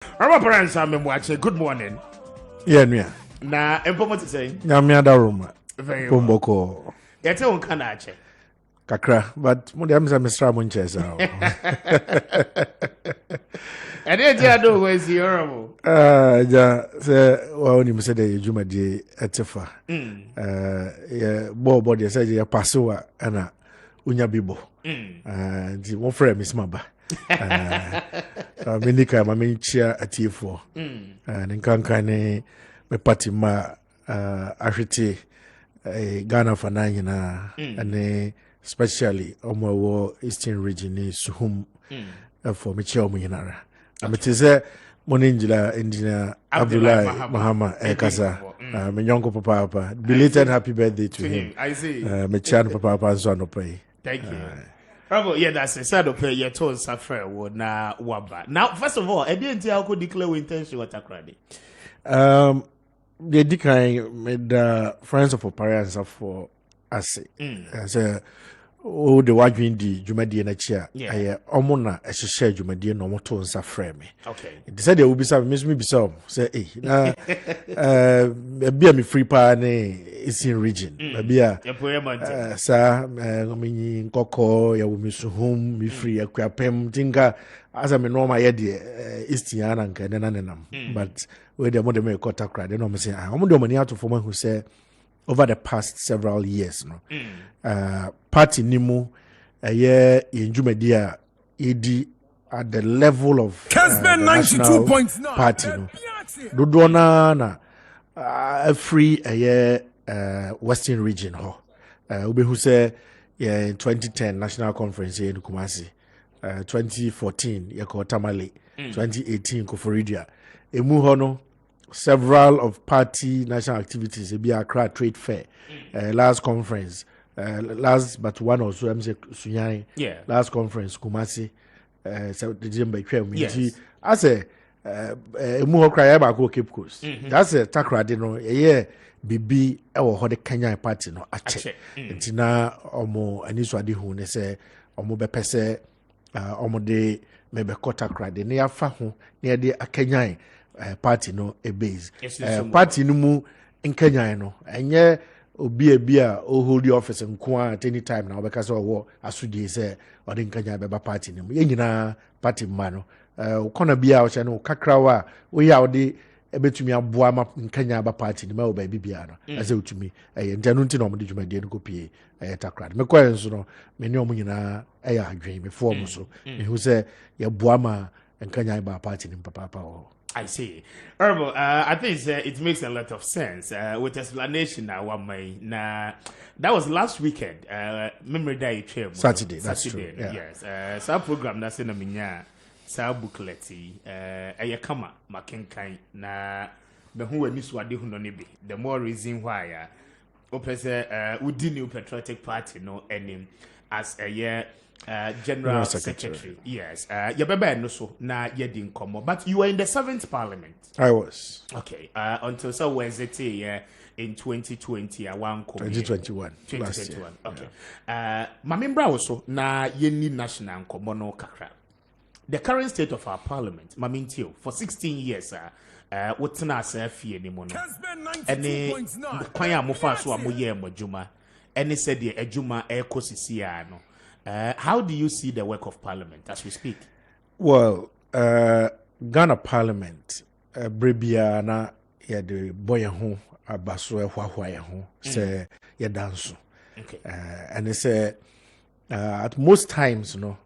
Opare-Ansah memwache. Good morning. Yeah, yeah. Na empomo to say. Nyamia da room. Very well. Pomboko. Yete on kanache. Kakra, but mo dem say Mr. Munchesa. And then you do was horrible. Ja say wa oni me say the juma die etefa. Yeah, bo dey say ya pasoa ana unya bibo. Di mo frɛ me smaba. Menika ma menchia atiefo. Nkankan ne me party ma ahwete Ghana for na nyina and especially omo Eastern region ni suhum for me chia omo nyinara. Ametize Moninjila engineer Abdullah Mahama Kasa. Me nyonko papa. Belated happy birthday to him. I see. Me chia no papa so no pay. Thank you. Bravo, yeah, that's a sad of your told suffer would na waba. Now, first of all, I didn't tell could declare intention what a credit. The decline made friends of Opare-Ansah for us. Say, oh, the wagin di Jumadi and a chair. I omona a share Jumadi no more tones are frame. Okay. They said there will be some, miss me be some. Say, now, be a me free pane is in region. Be a, sir, meaning Coco, ya will miss whom me free a crapem, tinker, as I may know my idea, Eastian and Cananam. But where the mother may cut a cry, they know me say, I'm the money out of woman who say, over the past several years, no, party nimu, a year in Jumedia, ED at the level of Kessben 92.9 party, no, Dudona, a free a year, Western region, Ube who say, yeah, in 2010 National Conference here in Kumasi, 2014, Yako Tamale, 2018 Koforidia, Emuhono. Several of party national activities, be Accra Trade Fair, last conference, last but one or so, I'm saying Sunyani, last conference, Kumasi, so the December community. I say, Muho cry about Cape Coast. That's a takra, you know, a year, BB, or the Kenya party, no, ache. And now, Omo, and this wadi who say, Omo Bepese, Omo de, maybe Kotakra, the near Fahu, near the Kenya. Party no a base party no mu in Kenya no enye obi a o hold the office nko at any time na obeka say owo asudi say o de Kenya beba party no ye nyina party ma no ukona bia o che no kakrawa we ya o de ebetumi aboa ma Kenya ba party no ma o ba bibia no ase utumi ntanu nti na o de dwumade no kopie takra me kwa enso no me ne o nyina ya adwen me form so me hu say ye boa ma Kenya ba party no papa o. I see. Herbal, I think it makes a lot of sense with explanation now. That was last weekend. Memory Day trip. Saturday, that's true. Yes. So program that's in a minya. So booklet. Ayakama makenkai na the who we miss what they who be. The more reason why we did new patriotic party no any as a year. General Secretary. Yes. No so na yedin komo. But you were in the 7th Parliament. I was. Okay. Until so Wednesday in 2020 2021. 2021. Okay. Mamimbra also na yeni national komo no kakra. The current state of our parliament, Mamintio, for 16 years what's na fie ni mo no. Any kwanya mo fa so amoye amajuma. Any said the ejuma ekosisi no. How do you see the work of Parliament as we speak? Well, Ghana Parliament, Brebia na ya de boy ho abaso ehwahwa ho say ya dance. Okay. And they say at most times, you know,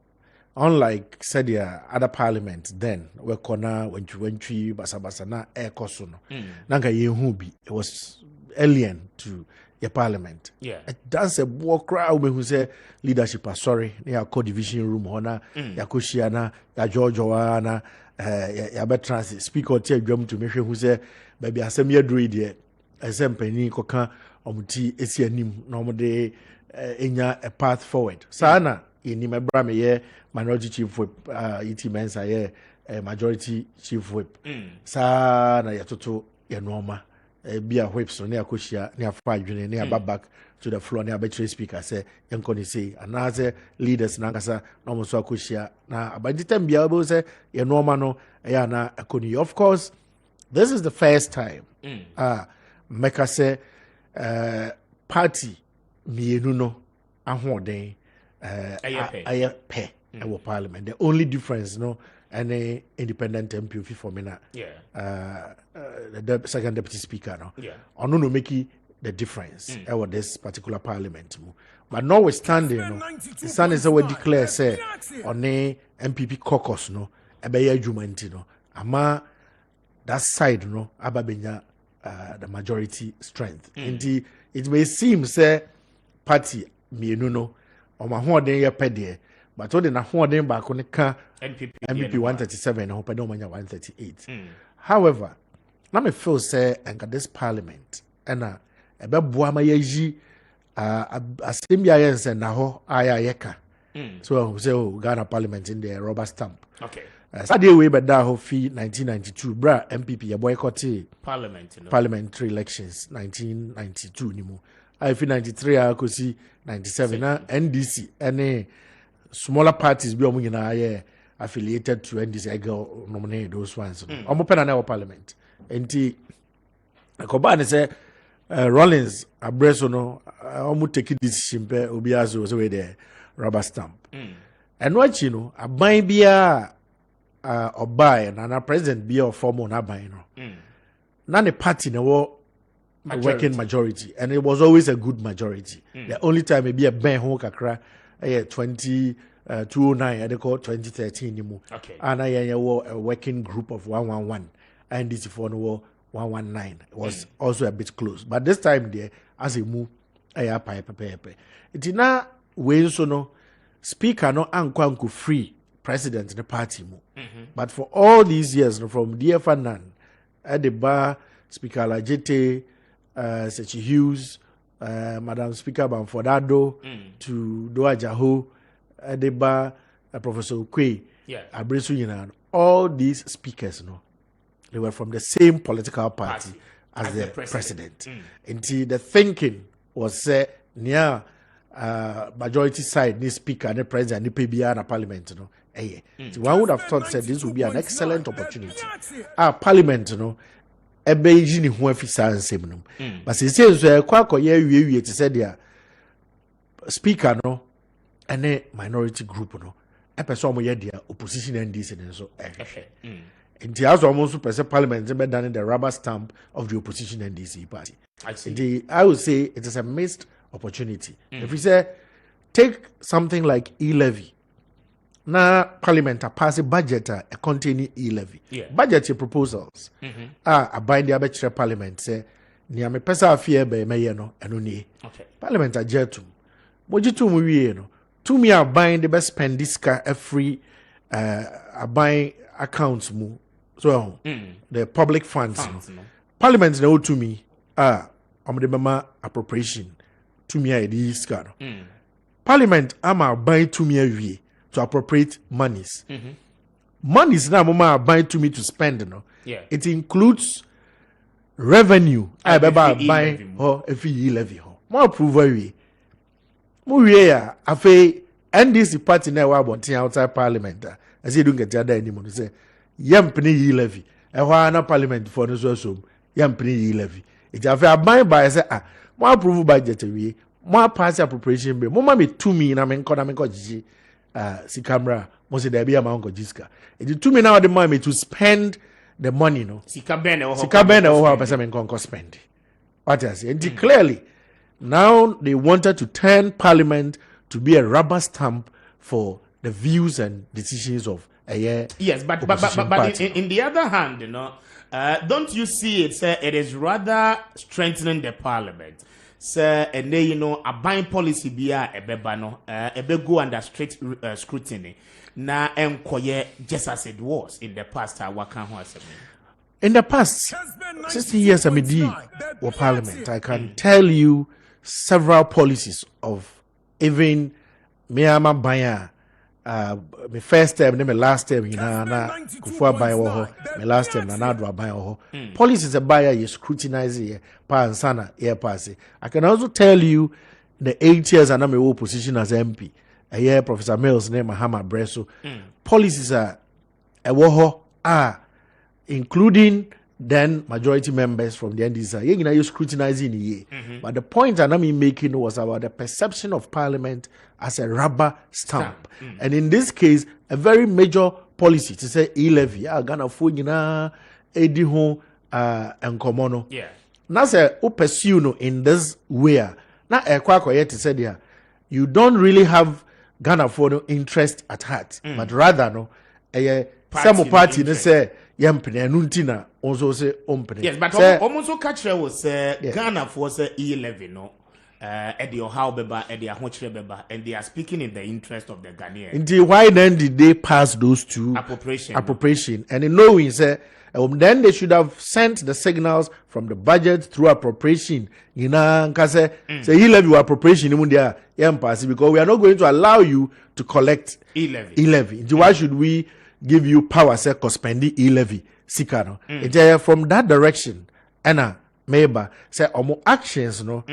unlike said the other parliament then we kona when basa na ekoso no. Nanka yehu bi it was alien to your parliament. Yeah. That's a war crowd who say leadership sorry, near co-division room hona, ya Kushiana, ya George Oana, ya Betransi, speak or tell drum to me who say, baby, I send me a druid yet, a same penny coca, omuti, esianim, normally, a path forward. Sana, in my brame ye, minority chief whip, iti mensa ye, majority chief whip. Sana, ya toto, ya norma. be a whips on near Kushia, near 5 near back to the floor near betray speaker say Yankoni say another leaders Nangasa no so Kushia now by the time be able say you normal na akoni. Of course, this is the first time Meka say party mienu no ahoden aye pe our parliament. The only difference no any independent MP for me na the second deputy speaker no ono no make the difference over this particular parliament but notwithstanding no the son is we declare say on MPP caucus no ebe ya adwuma nti no ama that side no ababenya the majority strength nti it may seem say party mienu no o ma hoden ye pede but what na hoden ba ko ne ka NPP 137 and hope I don't mind 138. However, now me feel say and this parliament and ebe boama yeji assembly ayense na ho aya yeka. So say Ghana parliament in the rubber stamp. Okay. Saturday we be da ho fi 1992 bra MPP ya boycott parliamentary elections 1992 ni mu. I fi 93 akosi 97 na NDC any smaller parties be omu nyina affiliated to NDC I go nominate those ones. Omo pen na parliament. Enti Koba say Rollins abreso no omo take decision pe obi azo so we there rubber stamp. And what you know aban bia obai na president bia of form na aban no. Na the party na wo working majority and it was always a good majority. The only time maybe a ben ho kakra 2009 they call 2013 nimu. Okay. And I a working group of 111 and this for no 119. It was also a bit close. But this time there as a move pepe. It is na way so no speaker no anko free president in the party mu. But for all these years from DFNan at the bar speaker Lajete Sechi Hughes Madam Speaker Bamfordado to Doa Jaho Adeba Professor Ukwe Abresu Yinan, all these speakers no they were from the same political party as the president. Until the thinking was near majority side the speaker and the president and the PBR and parliament no so one would have thought said this would be an excellent opportunity. Parliament no ebe yi ni ho afisa nsem no but se so kwa koye wie ti said dia speaker no ene minority group no e person mo ye dia opposition NDC ne so nti aso mo so person parliament be done the rubber stamp of the opposition NDC party. I would say it is a missed opportunity. If we say take something like e-levy na parliament pass a budget containing e-levy budget proposals a bind the abetire parliament say ni ame pesa afie be meye no eno nie parliament ajetum mojitu mu wie no to me a bind the best spend this car every a buy accounts mu so the public funds no. Parliament na to me the mama appropriation to me a this car parliament ama buy to me wie to appropriate monies. Monies now mama buy to me to spend no. It includes revenue. I buy if you levy ho. More approve we. Mo we ya afi NDC party na wa bontin outside parliament. As you don't get there anymore say yampini yi levy. E ho na parliament for no so yampini yi levy. It afi buy by say more approve budget we. More pass appropriation bill. Mo ma me to me na me nko jiji. Si camera must there be a mango jiska. It to me now the money to spend the money no. Si kabene or person can spend. What I say, and clearly now they wanted to turn parliament to be a rubber stamp for the views and decisions of a year. Yes, but in the other hand, you know, don't you see it? It is rather strengthening the parliament. Sir, and then you know a buying policy be a bebano, go under strict scrutiny. Na enquire just as it was in the past. In the past 60 years, I or parliament, I can tell you several policies of even Myanmar Baya my first term, then my last term, you know, na kufa buy ho, my last term, na do buy ho. Policy is a buyer, you scrutinize it, pa and sana, yeah, pass. I can also tell you the 8 years and I'm a position as MP. A year, Professor Mills name Mahama Bresso. Policies are a woho including then majority members from the NDC. You scrutinizing the year. But the point I'm making was about the perception of Parliament as a rubber stamp. And in this case, a very major policy to say e-levy. Ghana Fujina, Edi Ho, and Komono. Yeah. Now, say, pursue in this way. Now, a quack or yet to say there, you don't really have Ghana for no interest at heart, but rather no, a some party they say yampene nuntina also say ompene. Yes, but almost so catch was Ghana for say E11 no. Eddie how beba, Eddie beba, and they are speaking in the interest of the Ghanaian. Indeed, why then did they pass those two appropriation? And in knowing say, then they should have sent the signals from the budget through appropriation. You know, because say E-levy appropriation in there, because we are not going to allow you to collect E-levy. Why should we give you power? Say, spend E-levy. Sikano. From that direction, Anna Meba say, omo actions no.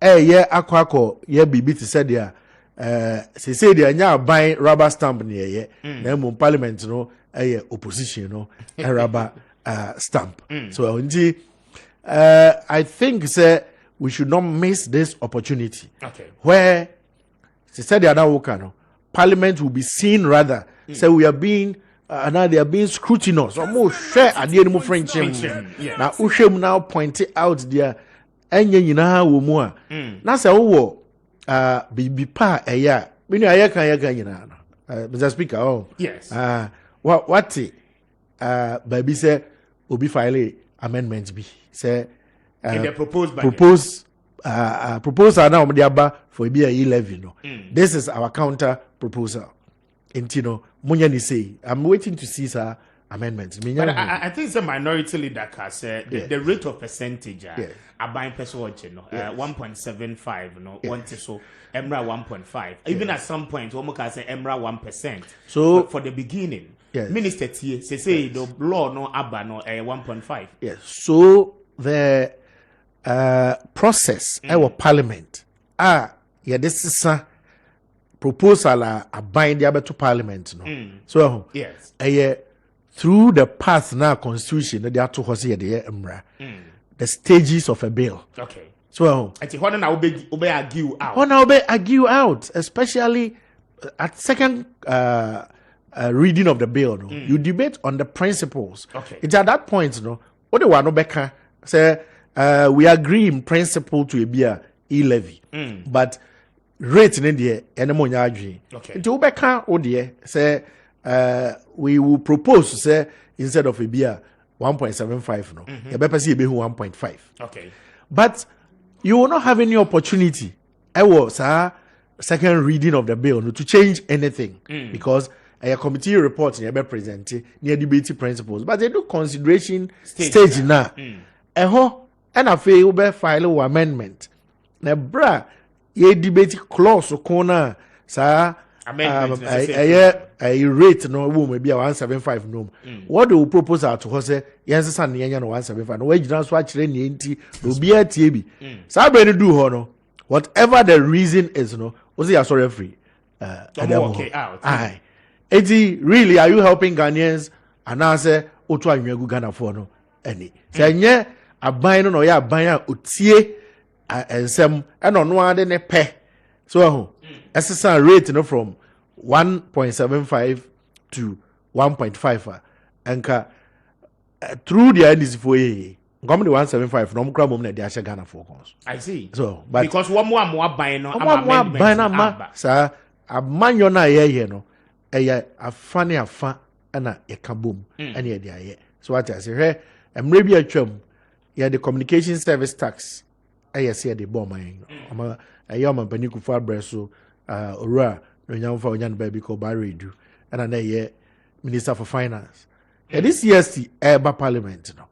Yeah, akwako bibi to say there. Say there nya buy rubber stamp near ye. Then parliament no. Opposition, no, a rubber stamp. So, I think we should not miss this opportunity. Okay. Where, she said the other worker, Parliament will be seen rather. So we are being, now they are being scrutinous. Or more share at the end of French. Now, Ushem now pointed out there, and you know, more. Now, so, be pa a year. We know I can, Mr. Speaker. Oh, yes. What baby say obi file amendments be say in the proposed proposal now the aba for be a E-levy no. This is our counter proposal. Intino munya ni say I'm waiting to see sir amendments. But I think the minority leader can say the rate of percentage are buying person 1.75 no want to so Emra 1.5 even at some point we can say Emra 1%. So for the beginning Minister T say the law no abba no 1.5. Yes. So the process our parliament this is a proposal a bind to parliament no. So yes. Through the path now constitution they are to the emra the stages of a bill. Okay. So I think when I obey argue out. When I obey argue out, especially at second reading of the bill, no, you debate on the principles. Okay. It's at that point, no, what do no better say? We agree in principle to a beer e-levy, but rate in the animal yardry. Okay. Into better, oh dear, say we will propose say instead of a beer 1.75, no, you better see a 1.5. Okay. But you will not have any opportunity. I was second reading of the bill no, to change anything because a committee report in presented near debate principles, but they do consideration stage now. And I feel we file amendment. Na bra ye debate clause corner sa amendment a rate no will maybe 175 no. What do we propose out to say yes san no 175 no we just watch the nti obi atiebi. Sa be do ho no whatever the reason is no was you sorry free okay out. Aye. Eti really are you helping Ghanaians and now say otu anwegu Ghana for no any say nye aban no ya aban a otie ensem e no no ade ne pe so SSR rate no from 1.75 to 1.5 enka through the NDC for ye come the 175 no mkra mom na de ahye Ghana for cons. I see. So but because one more aban no amendment sa amanyo na ye no afane afa na yekabom ene ye dia ye so what I say here emre bi atwam ye the communication service tax say the bomb ama ayoma paniku for breso ora no nyamfa onyan ba bi ko baredu and na ye minister for finance this year's eba parliament no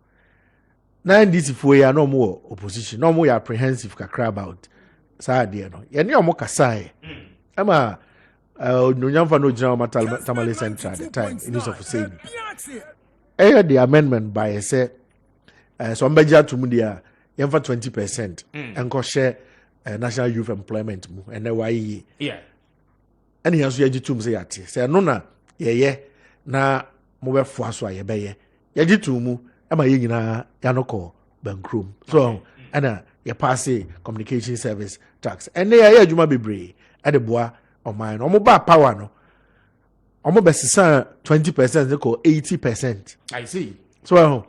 na this for ya no more opposition no more apprehensive kakra about sa de no ye ne omo kasa ama Nyamfa no general Tamale Central at the time, it is of saying. The amendment by say, so Ambeja to Mudia, Yamfa 20%, and go share national youth employment, and then why, yeah, and he has yaji to say at say, no, na, ye, na, move for us, ye bay, yaji to mu, am I yanoko, bankroom. So, and you pass a communication service tax, and they are Juma Bibre at the bois of mine, almost power no. Almost best 20%, they call 80%. I see. So,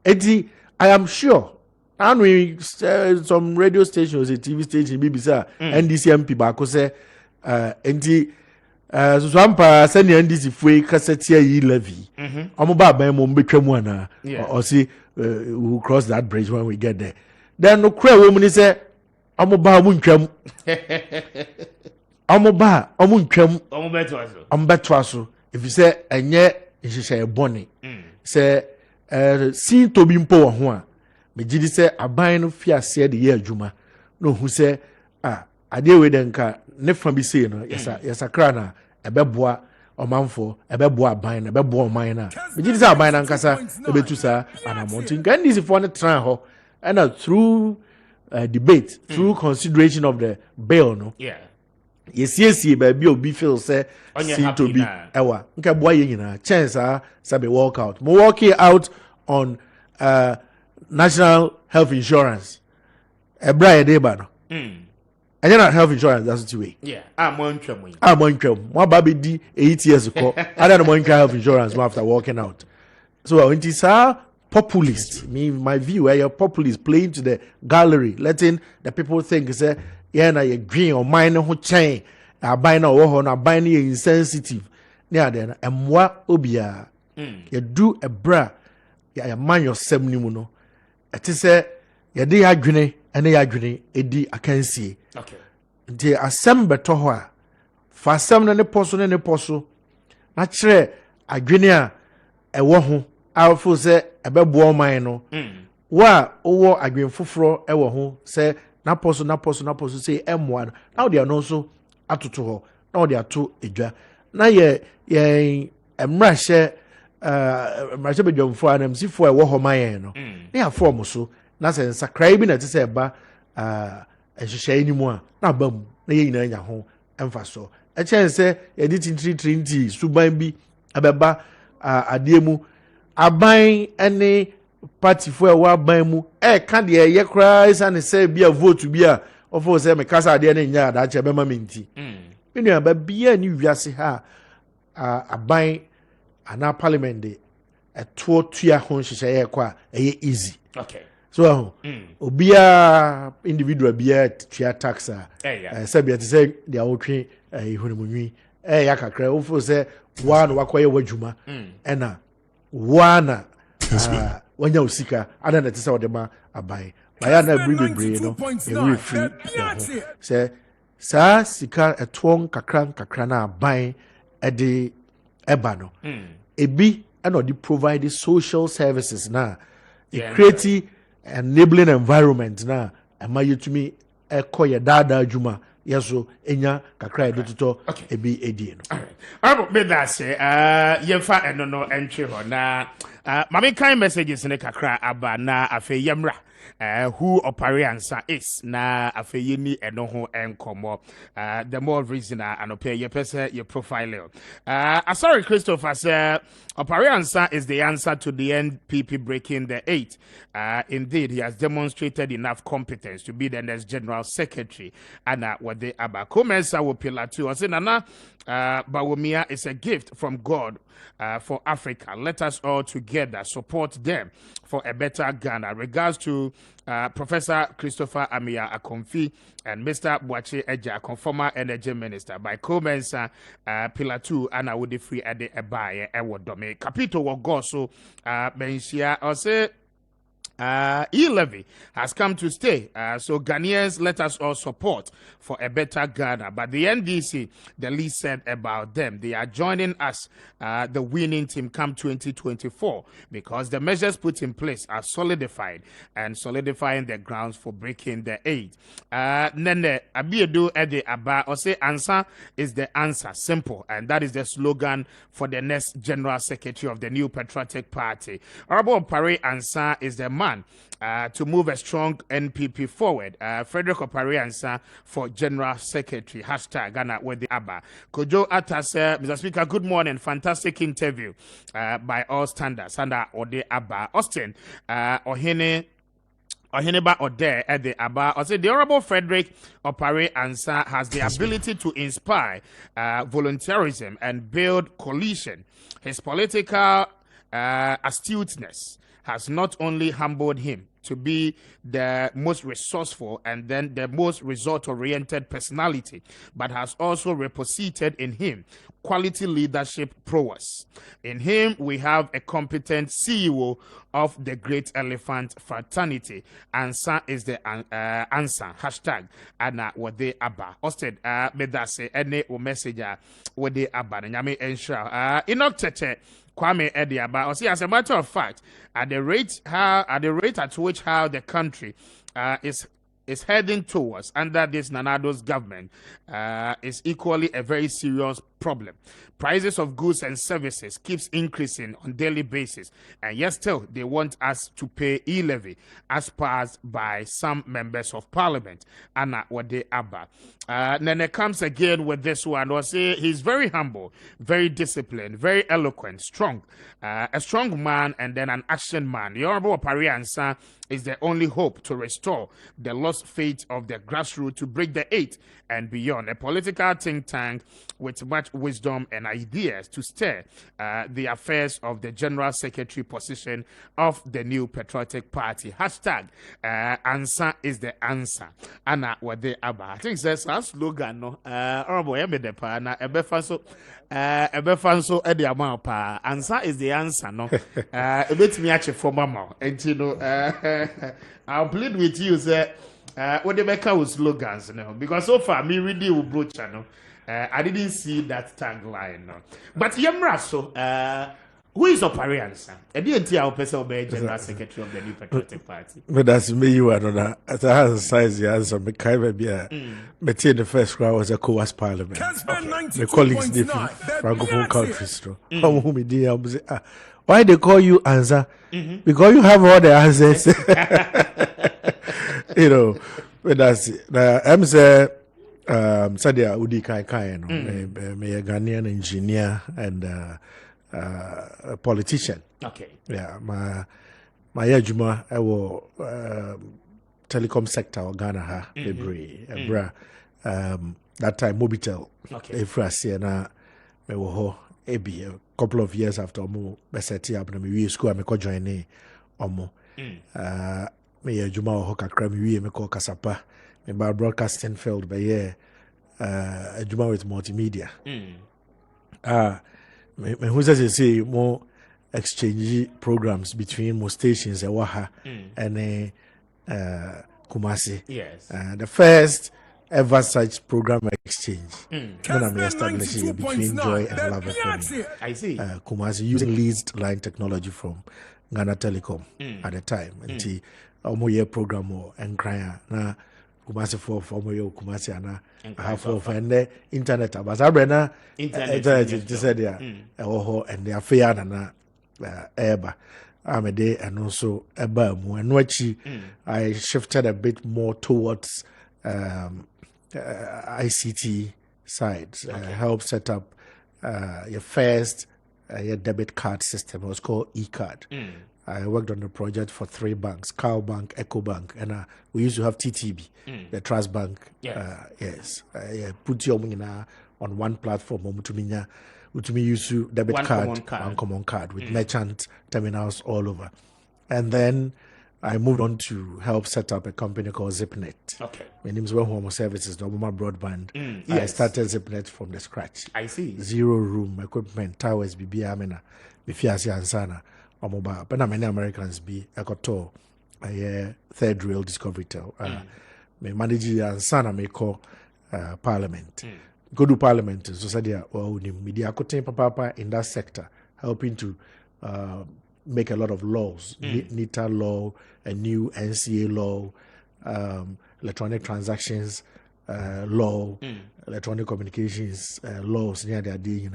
80, I am sure. And we some radio stations, a TV station, BBC, NDCMP, Bako say, so Swampa send the NDC free cassette levy. Almost by Mumbi or see, we'll cross that bridge when we get there. Then no cry woman say, Amoba Munkem. Amoba, I'm better. If you say, and yet, she say a bonny. Say, see to be impo one. Me jidi say, a buy no fear said the year Juma. No, who say, I deal with them, never be saying, yes, a crana, a beboa, or manfo, a beboa buying, a beboa miner. Me jidi say, a buying and cassa, a betusa, and a mountain. Can this if one try and through debate, through consideration of the bill, no? Yeah. Yes, baby, obi feel say see to be ewa. Nka boy yina chance sabe walk out. Mo walking out on national health insurance. Ebra ye dey ba no. And not health insurance that's the way. Yeah. I'm on tram. Mo ba be di 8 years ago. I don't know health insurance after walking out. So it is populist. My view where you're populist playing to the gallery, letting the people think say yeah, na ye green or mine who chain, a buying or na buying insensitive. Near then, and moi obia. You do a bra, ya man your semnimuno. It is a ya de agree, and they agree, edi I can see. Okay. The assemble tohwa. For some and a postle. Naturally, agree a wohu. I'll for say a bebo mine. Wa owo agree fufro ewo ho say. Na poso say M1 now they are no so atoto ho now they are to edwa na ye emra hye emra be dwomfo anam sifo e wo ho mayen no na ya form so na se nsakrai bi na te se ba ehhehye ni mu a na bam na ye nyina nya ho emfa so e chen se ye di tintri suban bi abeba ade mu aban ene party for a while by mu can the ye cries and say be a vote to be a of course me kasa de na nya da che be ma menti enu aba bia ni wiase ha aban ana parliament de eto tua ho hyehyɛ ye kwa easy okay so obia individual bia tua tax say bia te say dia wotwe ihunimunwi ya kakra of course say wa no wakoye wadwuma ena wana when you seeker, I don't know what the man abai. I am not breathing, no, you free. Say, Sir, Sika a twong kakrana buying a day ebano. A B and or the provide social services now. A creative enabling environment now. Am I to me a koya dada juma? Yes, so enya kakra edito e bi edi no. Alright. Me that say yemfa eno no entry ho na mame kind messages ne kakra aba na afa yemra who Opare-Ansah is na afa yeni eno ho enkomo the more reason anope ye pese your profile. Sorry Christopher say Opare-Ansah is the answer to the NPP breaking the 8. Indeed, he has demonstrated enough competence to be the next general secretary. And what they abako mensa wo pillar 2. I say nana Bawumia is a gift from God for Africa. Let us all together support them for a better Ghana. Regards to Professor Christopher Amia Akomfi and Mr. Boache Eja, former energy minister. By Comensa pillar 2, and I would free at the Ebaye Ewo Dome. Capito will go so Bensia or say E-levy has come to stay. So Ghanaians, let us all support for a better Ghana. But the NDC, the least said about them, they are joining us, the winning team come 2024, because the measures put in place are solidified and solidifying the grounds for breaking the aid. Nene Abiedu Ede Aba or say answer is the answer. Simple. And that is the slogan for the next General Secretary of the new Patriotic Party. Honorable Opare-Ansah is the man to move a strong NPP forward. Fredrick Opare-Ansah for General Secretary. Hashtag Ghana with the Abba. Kojo Atase, Mr. Speaker, good morning. Fantastic interview by all standards. Under Ode Abba. Austin, Oheneba Ode at the Abba. Also, the Honorable Fredrick Opare-Ansah has the ability to inspire volunteerism and build coalition. His political astuteness has not only humbled him to be the most resourceful and then the most result-oriented personality, but has also reposited in him quality leadership prowess. In him, we have a competent CEO of the Great Elephant Fraternity. Answer is the answer. Hashtag Anna Wade Abba. Osted Medase Ene o messenger Wade Abba. Nyame ensure. Enoch Tete Kwame Ediaba. Or see, as a matter of fact, at the rate at which how the country is heading towards under this Nanado's government is equally a very serious problem. Prices of goods and services keeps increasing on daily basis, and yet still they want us to pay e-levy as passed by some members of parliament. Anna Wade Abba. Then it comes again with this one. Or say he's very humble, very disciplined, very eloquent, strong, a strong man, and then an action man. The Honorable Opare-Ansah is the only hope to restore the lost faith of the grassroots to break the eight and beyond. A political think tank with much wisdom and ideas to steer the affairs of the General Secretary position of the new Patriotic Party. Hashtag Answer is the answer. Anna Wade Abba. I think that's our slogan. No, Honorable Emedepa na ebefanso edi amapa. Answer is the answer. No, a bit me actually for mama. And you know, I'll plead with you, sir. What the make with slogans, no, because so far me really will broach, no. I didn't see that tagline, no. But Yemra, so who is Opare-Ansah? I didn't hear our person be General Secretary of the new Patriotic Party. But that's me, you are not. As I have size the answer, me kind be a. But the first round was a COAS Parliament. The colleagues different francophone countries, no. Why they call you answer? Because you have all the answers. You know, but that's it. I'm say, Sadia Udi Kai, no, me a Ghanaian engineer and a politician. Okay. Yeah, my Yajuma, I will telecom sector of Ghana ha that time Mobitel. Okay. If I see na me wo ho ebi a couple of years after mo be set up na me wi school I me ko join ni omo. Me Yajuma ho kakra me wi me ko kasapa me ba broadcasting field be yeah Yajuma with multimedia. Me who says say more exchange programs between most stations Waha and Kumasi. Yes. The first ever such program exchange when I'm establishing between Joy and Love FM. I see. Kumasi using leased line technology from Ghana Telecom at the time. And the year program and cry na Kumasi for year Kumasi and I for the internet. But I bring internet to say there and they are fair and Eba Amede and also Ebamu and Wachi. I shifted a bit more towards ICT side. Help set up your first your debit card system. It was called e-card. I worked on the project for 3 banks: Cal Bank, Eco Bank, and we used to have TTB, the Trust Bank. Yes. Put your money on one platform. Which me use to debit card, common card with merchant terminals all over. And then I moved on to help set up a company called ZipNet. Okay. My name is Home Services, the Obama Broadband. I started ZipNet from the scratch. I see. 0 room equipment, towers, BB Amena, Bifiasi Ansana, Omoba. But many Americans be Ekoto, third rail discovery tel. Me manage and sana me call parliament. Go to parliament, so said media papa in that sector, helping to make a lot of laws, NITA law, a new NCA law, electronic transactions law, electronic communications laws near the day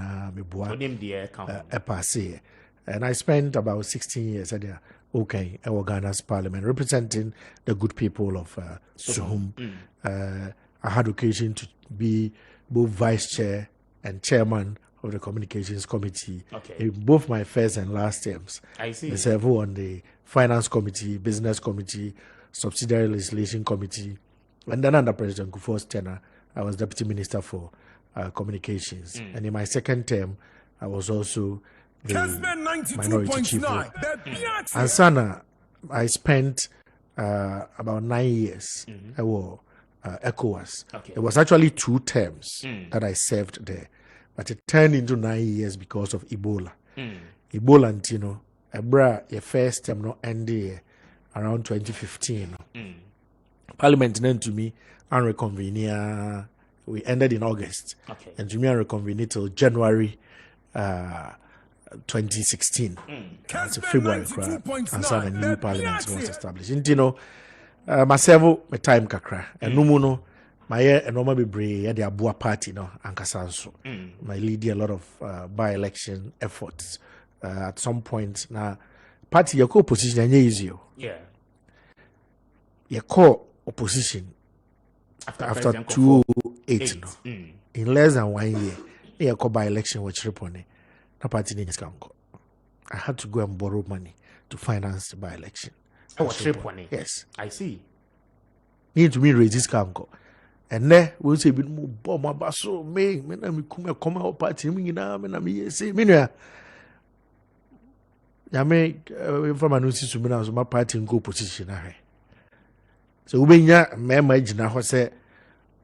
and I spent about 16 years at the Ghana's parliament representing the good people of Suhum. I had occasion to be both vice chair and chairman of the communications committee in both my first and last terms. I see. I serve on the finance committee, business committee, subsidiary legislation committee, and then under President Kufuor's tenure, I was deputy minister for communications. And in my second term, I was also the minority chief. And Sana, I spent about 9 years at ECOWAS. It was actually 2 terms that I served there, but it turned into 9 years because of Ebola. Ebola, you know, your first term no ended around 2015. Parliament then to me and reconvene. We ended in August, and to me and reconvene till January 2016. So February, and so a new parliament was established. And you know, myself, my time kakra, and no mono, my and normal be brave at the Abua party, no, and Kasanso. My leading a lot of by-election efforts. At some point, now, party your co-opposition and easy. Your co-opposition after 2008, no, in less than 1 year, your by-election was repone. Na party needs kanko. I had to go and borrow money to finance the by-election. Oh, repone. Yes, I see. Need to me raise this kanko. And then we'll say, "Bit more bomb my basso, me na me come out party me na me na me say me no." Ya me from anunsi to me na so my party go position ahe. So we nya me imagine ho say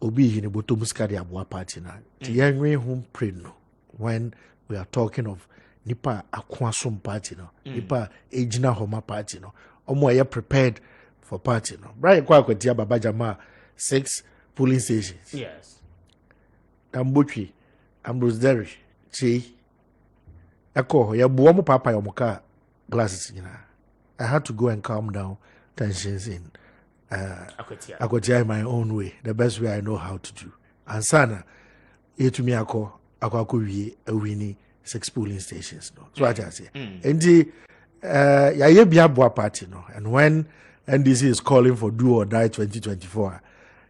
obi hini boto muska de aboa party na. Ti yanwe home pray no when we are talking of nipa akwasom party no. Nipa ejina homa party no. Omo are prepared for party no. Right kwa kwatia baba jama 6 polling stations. Yes. Tambotwi, Ambrose Derry, Chi. Eko ya buomo papa ya muka glasses I had to go and calm down tensions in Akwatia in my own way, the best way I know how to do. And sana, to me ako wie a winning 6 polling stations. No, so I just say. And the ya bua party no, and when NDC is calling for do or die 2024,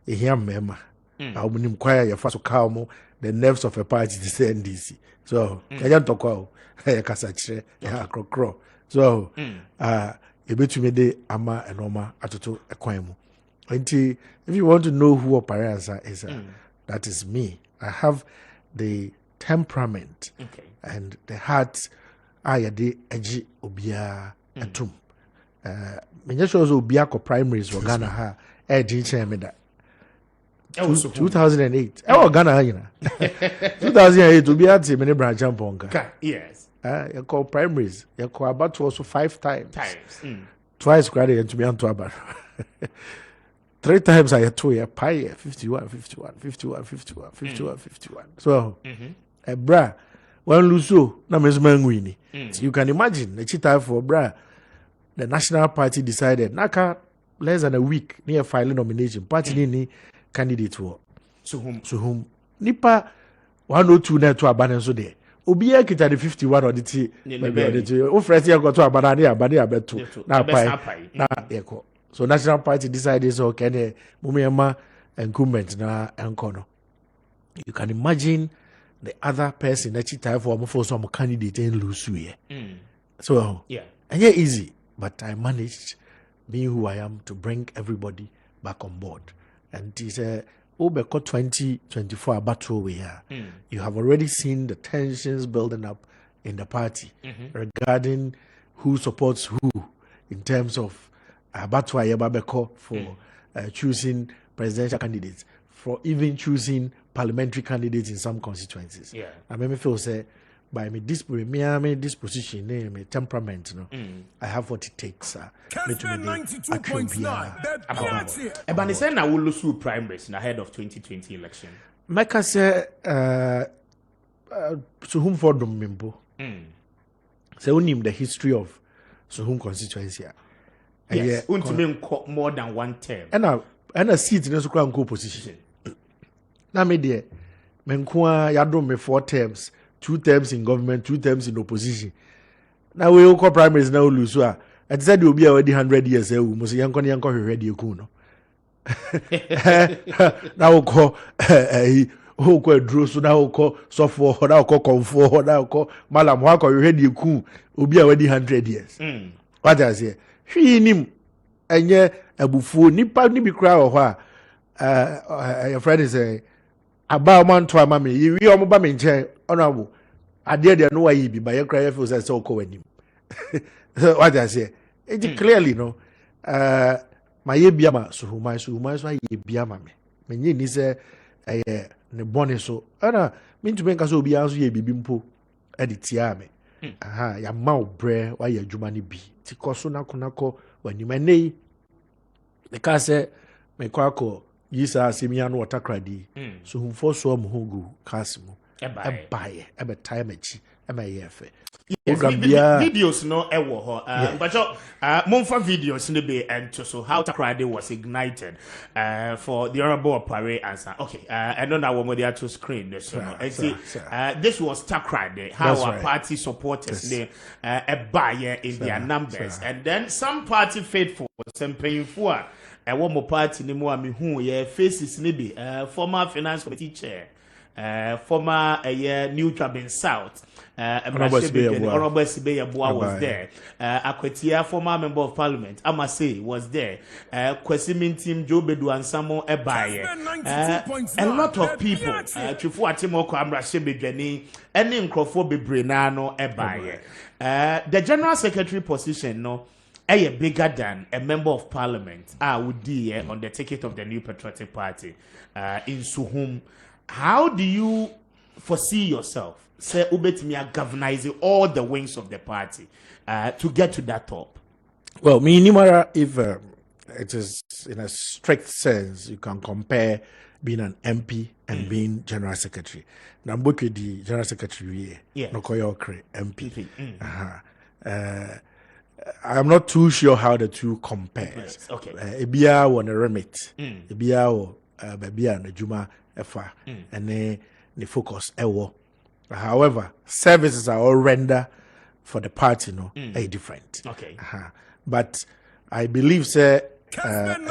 you hear mema. I will inquire your first calm the nerves of a party to say NDC. So I don't talk about Kasachre, Krokro. So you bet me de ama and oma atoto ekwemu. If you want to know who Opare-Ansah is, that is me. I have the temperament and the heart. I de eji obia atum. Menya shows obia ko primaries for Ghana ha eji cheme da. 2008. Oh, Ghana, you know. 2008 obia te many branch amponga. Yes. You call primaries. You call about also 5 times. Twice credit to me on to 3 times I had 2 year pie 51. So bra one luso na mesmangwini. You can imagine the cheetah for bra. The National Party decided naka less than a week near filing nomination. Party ni candidate for so whom nipa 102 net to abandon so there. Obiya kita the 51 or the T. O fresh year got to abandon abeto. Na pai na eko. So National Party decided so can Mumiama incumbent na enkono. You can imagine the other person that you type for some candidate and lose you. So and yeah, easy. But I managed, being who I am, to bring everybody back on board. And it's over 2024 battle we are. You have already seen the tensions building up in the party regarding who supports who in terms of battle for choosing presidential candidates, for even choosing parliamentary candidates in some constituencies. I made me feel say by me disposition, me temperament, no, I have what it takes. Me to Kessben me 92.9. Ebani say na will lose primaries ahead of 2020 election. Meka say Suhum for Dumimbo. Say unim the history of Suhum constituency. Yes, untime more than one term. And a seat in a sukra nko position. Na me de menkwa yadom me 4 terms, 2 terms in government, 2 terms in opposition. Now we all primaries now lose so. I said you will be already 100 years we must yanko ready ku no. Now ko who ko draw so now ko so for now ko comfort now ko malam wa ko ready ku obi already 100 years. What I say? Hwi nim enye abufuo nipa ni bi kra wo ho a your friend is about man to ama me yi omo ba me nche honorable ade de no wa yi bi ba ye kra ye feel say so ko wanim. What I say? It clearly no my ye biama so ye biama me nye ni say ne bone so ana me ntumi nka so obi anso ye bibi mpo e de tia me aha ya ma obre wa ye adwuma ne bi ti koso nakonako wanim enei the car say me kwako yisa asemia no watakradi so humfo so mo hogu kasimo e bae e be time achi e ma ye fe videos no ewo ho but monfa videos no be and so how Takrade was ignited for the honorable Opare-Ansah. Okay, I don't know what they are to screen this this was Takrade how our party supporters they buy in their numbers and then some party faithful some painful one more party ni mo ami hu ye faces ni be former finance committee chair former New Trabin South Honorable Sibeya was there. Akwetia, former member of parliament, Amase was there. Kwesimin team Joe Bedu and Samo Ebaye. A lot of people. Chifu Atimo Kwamra Shebejani, any Nkrofo Brenano Ebaye. The general secretary position, no, bigger than a member of parliament. Would be on the ticket of the New Patriotic Party in Suhum. How do you foresee yourself? Say ubetimi galvanizing all the wings of the party to get to that top. Well, minimara if it is in a strict sense you can compare being an MP and being general secretary. Namboke the general secretary no koyokre MP. I'm not too sure how the two compare. Okay. Ebia won a remit. Ebia wo babia na juma efa and the focus ewo. However, services are all rendered for the party, no, different. Okay. But I believe, sir,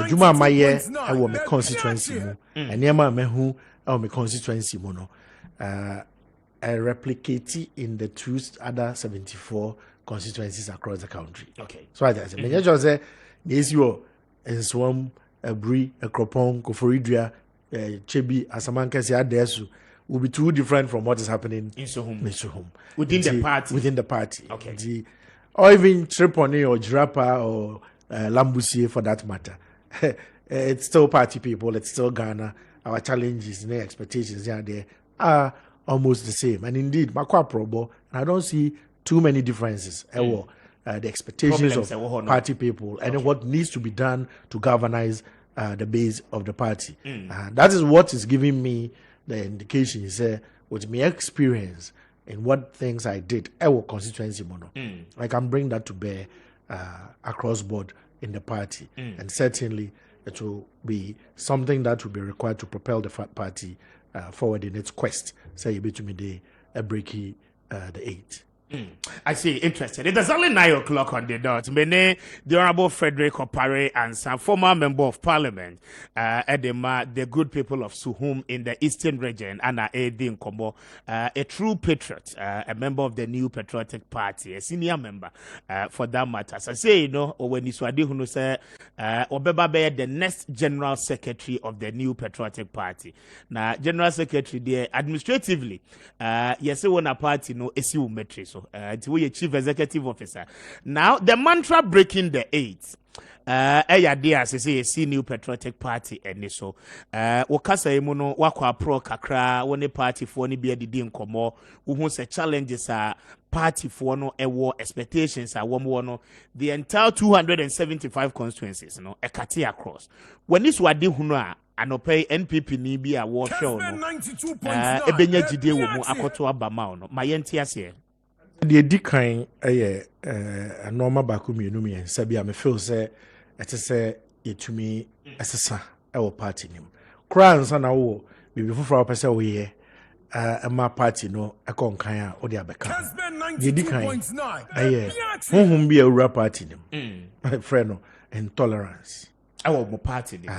Juma Maye, I will make constituency, and Yama Mehu, I will make constituency, mono, replicate in the 2 other 74 constituencies across the country. Okay. So I say, Major Jose, yes, you and Swam, a Brie, a Cropon, Koforidria, Chebi, Asamankasi, Adesu. Will be too different from what is happening in Suhum. Within the party. Okay. Or even Triponi or Jirapa or Lambusie for that matter. It's still party people, it's still Ghana. Our challenges and expectations there are almost the same. And indeed, Makwa Probo, I don't see too many differences. The expectations of party people and what needs to be done to galvanize the base of the party. That is what is giving me the indication is with my experience in what things I did, constituency mono. I can bring that to bear across board in the party, and certainly it will be something that will be required to propel the party forward in its quest. Say between the breaky the 8. I see, interested. It is only 9 o'clock on the dot. Mene, the Honorable Fredrick Opare-Ansah, former member of parliament, Edema, the good people of Suhum in the eastern region, Anna Edin Kombo, a true patriot, a member of the New Patriotic Party, a senior member for that matter. So I say, you know, when Iswadi Hunu say, Obebabe, the next general secretary of the New Patriotic Party. Now, general secretary, there administratively, yes, when a party, no, issue metric. So, to be a chief executive officer. Now, the mantra breaking the 8. ɛyɛ adeɛ a sɛ see New Patriotic Party ɛne so wɔkasa yi mu no wakɔ apro kakra wo ne party foɔ no bi adidi nkɔmmɔ wohu sɛ challenges a party foɔ no ɛwɔ expectations a wɔn wɔ no the entire 275 constituencies no ɛkate across wɔn so ade hunu a anɔpɛ NPP ni bi a wɔhwɛ no ɛbɛnya gyidie wɔ mu akɔto abama no ma yɛnte aseɛ deɛ di kan ɛyɛ nɔɔma baako mmienu mmiɛnsa bi a me feel sɛ ɛte sɛ yɛtumi ɛsesa ɛwɔ party nim koraa nsa na wowɔ biribi foforɔ a wopɛ sɛ woyɛ ɛma party no ɛkɔ nkan a wode abɛka deɛ di kan ɛyɛ honhom bi a wura party nim frɛ no intolerance ɛwɔ mo party nim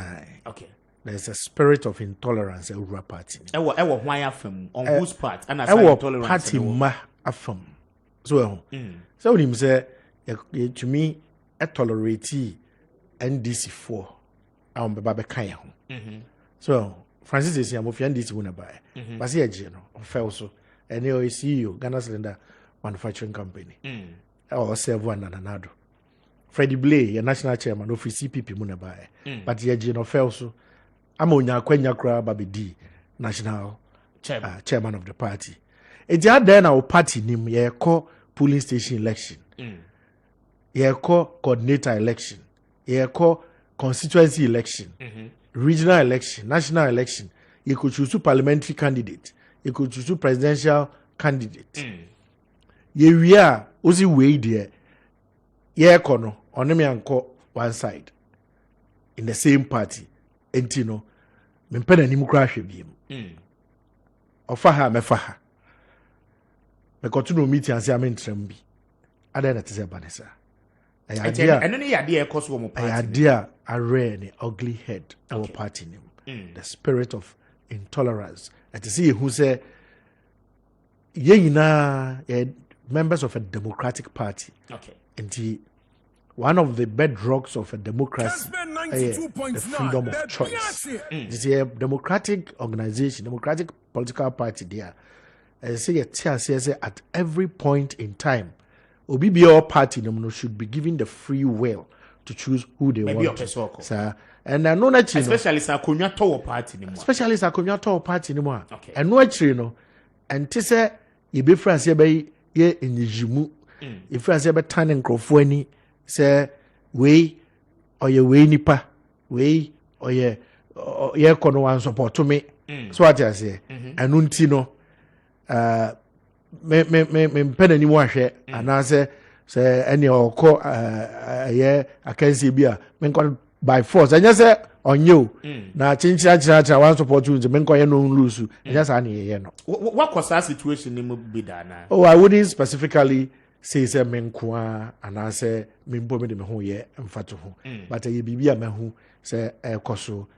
okay there's a spirit of intolerance a wura party nim ɛwɔ hwan afam on whose part ana ɛwɔ party ma afam so so wonim sɛ yɛtumi tolerate NDC 4 a wɔbɛba bɛka yɛ ho so Francis is here mofia NDC wo na bae but say agye no ɔfɛw so ɛne ɔyɛ CEO Ghana Cylinder Manufacturing Company ɛwɔ serve one nanado Fredrick yɛ national chairman of CPP mu na bae but yɛgye no ɔfɛw so ama onya akwanya kora babedi national chairman of the party enti adan na wo party nim yɛkɔ polling station election yɛkɔ coordinator election yɛkɔ constituency election regional election national election you could choose parliamentary candidate you could choose presidential candidate we are ozi way there yɛkɔ no ɔne me ankɔ one side in the same party enti no mempɛ n'anim kora hwɛ biem ɔfa ha mɛfa ha mekɔto no meeting ase amentrɛm bi ada na te sɛ bane saa ɛno ne yɛadeɛ ɛkɔ so wɔ mo party idea a rare and ugly head our party name the spirit of intolerance and to see who say members of a democratic party and one of the bedrocks of a democracy the freedom of choice this is a democratic organization democratic political party there say at every point in time OBBO party should be given the free will to choose who they want. Sir, and I know that especially sa konya to party ni mo. Especially sa konya to party ni mo. And no actually no. And te say ye be France ye be ye enyijimu. Ye France ye be tan nkrofo ani say we or ye we nipa we or ye kono wan support to me. So what I say. And unti no me mpena ni mo ahwe anase say any oko akansi bi a me nko by force anya say onyo na chinchira one support you me nko ye no lose anya say na ye no what cause that situation ni mo bi da na oh I wouldn't specifically say me nko anase me mbo me de me ho ye mfato ho but ye bibia me hu say ekoso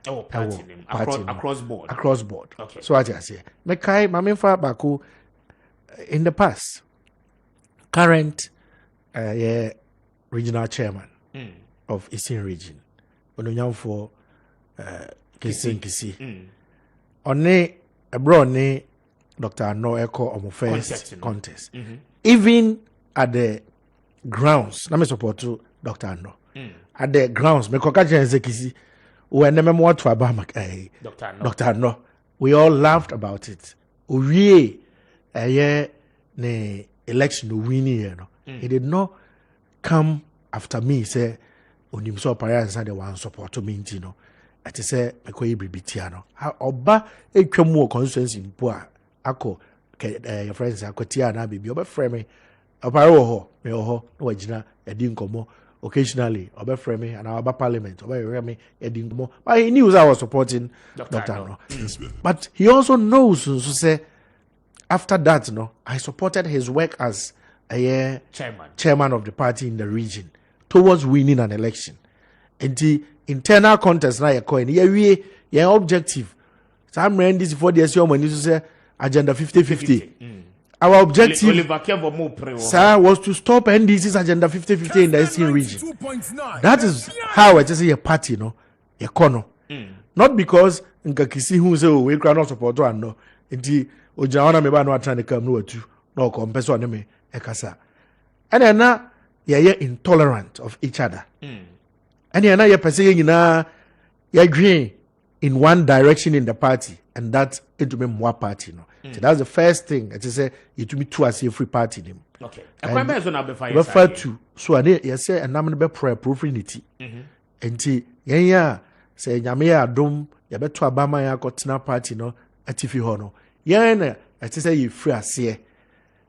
across board okay. So what I say me kai ma me fa bako in the past, current regional chairman of Eastern Region, Ononyam for Kessben, One abroad Dr. No Echo on first contest. Even at the grounds, let me support to Dr. No. At the grounds, me kokaje nzekisi, we na memo to abama Dr. No. We all laughed about it. Owie ne election winning no he did not come after me say onim so Opare-Ansah the one support to me no ati say mekoye bibitia no oba etwam constituency mpo a akọ your friends akotia na bibi oba frame me Opare wo ho me wo ho na wagina edi nkomo occasionally oba frame me and our parliament oba frame me edi nkomo but he knew I was supporting Dr. No. But he also knows so say after that, I supported his work as a chairman of the party in the region towards winning an election. And the internal contest na coin, yeah, objective. Some ran this for the SEO when you say agenda 50-50. Our objective, sir, was to stop NDC's agenda 50-50 in the Eastern region. That is how I just say a party, a corner. Not because Nkakisi who say we cannot support one, no. Ojawana me ba no atran kam no atu no kompeso ne me ekasa and then na ye intolerant of each other Any na ye pese nyina ye dream in one direction in the party, and that it will be more party no. So that's the first thing. It is it will be two as a free party them. Okay. Akwa so na be fire. Be fire to so ade ye say enam no be profinity. Enti yen ya say nyame ya adom ye beto abama ya akotena party no atifi ho no. Yen na it is ye free ase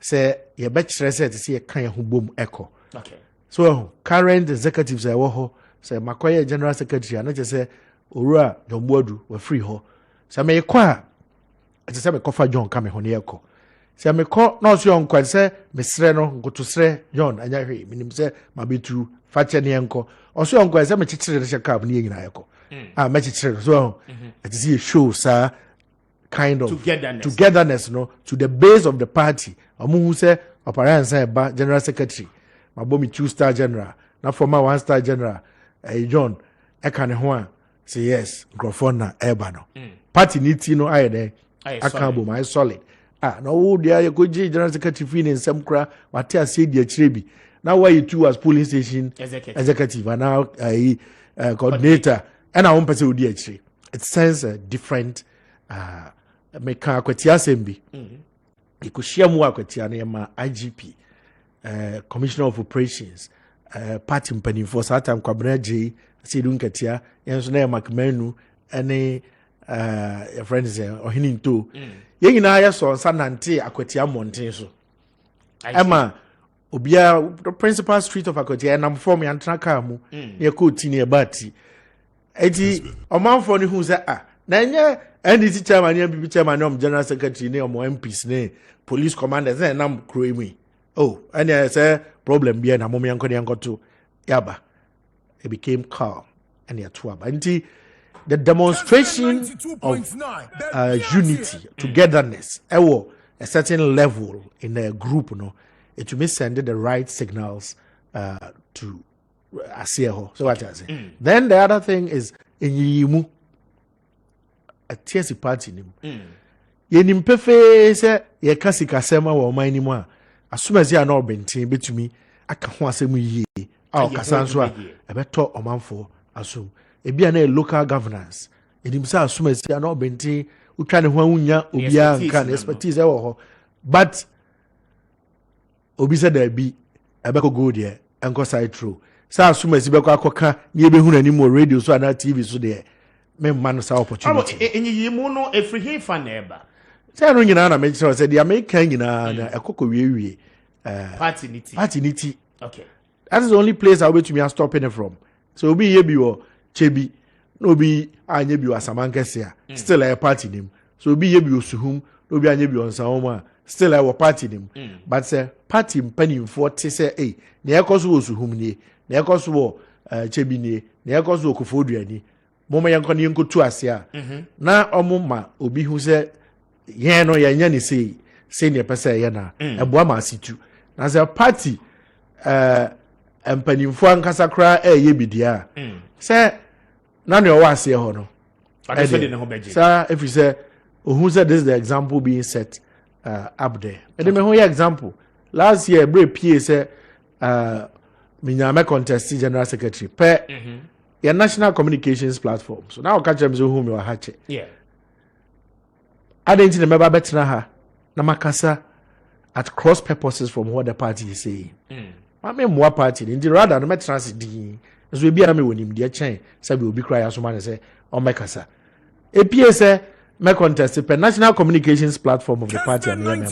say ye be kire say it is ye kan ye ho bom eko. Okay. So current executives I wo ho say makoye general secretary na say Owura Jombodu we free ho. Say me kwa it is say me kofa John ka me ho ne eko. Say me ko na so yon kwa say me sre no ngoto sre John anya hwe minim say mabetu fa che ne enko. Oso yon kwa say me chichire ne cab ne nyina eko. Ah me chichire so it is a show sir kind of togetherness no to the base of the party. Omo hu say Opare-Ansah ba general secretary mabomi 2-star general na former 1-star general John eka ne ho a say yes grofona eba no party niti no aye dey akabo my solid no wo dia ye koji general secretary fi ne nsem kra wate ase di akire bi na why you two as polling station executive and now coordinator and I won person wo di akire. It sends a different make akwati assembly ikushia mu akwati na ma IGP commissioner of operations party mpanimfo sa time kwabena J Sidu Nketia yenso na makmanu ene your friends ohini nto ye nyina ya so nsa nante akwati amonten so ema obia the principal street of akwati na form ya ntraka mu ye ko ti ne bati eti omanfo ni hu se na nye NDC chairman ne NPP chairman general secretary ne omo MPs ne police commanders na nam kroemi and say problem be na mom yanko to yaba. It became calm and the demonstration of unity, togetherness, a certain level in a group, it will be sending the right signals to Asieho. So what I say. Then the other thing is in Yimu, a TSC party. Yenim pefe se ye kasi kasema wa omani mu a asumasi a na obenten betumi aka ho asemu yie a okasa nso a ebeto omanfo asum ebi na local governance edim sa asumasi a na obenten utwa ne ho awunya obia nka na expertise wo ho but obi se da bi ebeko go there enko side through sa asumasi beko akoka ni ebehu na ni mo radio so na TV so there me man sa opportunity enyi mu no efrihi fa na eba say no nyina na me say the American nyina na ekoko wie party niti. Okay, that is the only place I wait to me stopping it from. So obi ye bi wo chebi no obi anye bi wasamankese a still a party nim. So obi ye bi osuhum no obi anye bi onsaoma still a party nim. But say party mpanimfo te say na ekoso osuhum ni na ekoso wo chebi ni na ekoso okufoduani moma yanko ni nkotu ase a na omuma obi hu say yen no yenya ni say ne pese ye na eboa ma situ na say party empanimfo ankasa kra ye bidia say na ne o ase ho no say if you say who said this is the example being set up there and me ho ye example last year bre pie say minyame contest general secretary per your national communications platform so now catch them so who me wa hache identity member betna ha na makasa at cross purposes from what the party is saying. I mean more party in the rather no transit di so we be na me wonim de chen say we obi cry aso man say o mekasa EPA say me contest per national communications platform of the party and member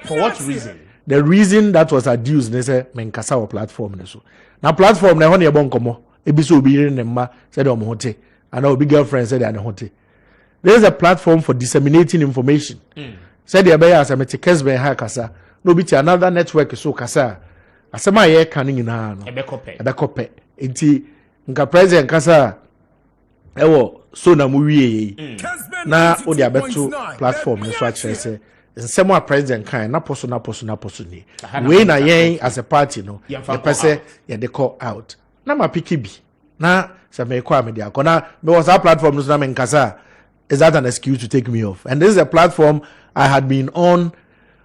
for what reason? The reason that was adduced they say men kasa o platform so na platform na ho na e bon komo e bi so obi yire ne mma say de o mo hote and obi girlfriend say de ne hote. There is a platform for disseminating information. Said the Abaya as a Kessben ha kasa. No be another network so kasa. Asema ye kaning na no. Ebekope. Enti nka president kasa ewo so na mu wie na o de abeto platform no so a kire se nsemo a president kan na poso ni. We na yen as a party no. Ye pese ye de call out. Na ma piki bi. Na se me kwa me dia. Kona me was a platform no so na me nkasa. Is that an excuse to take me off? And this is a platform I had been on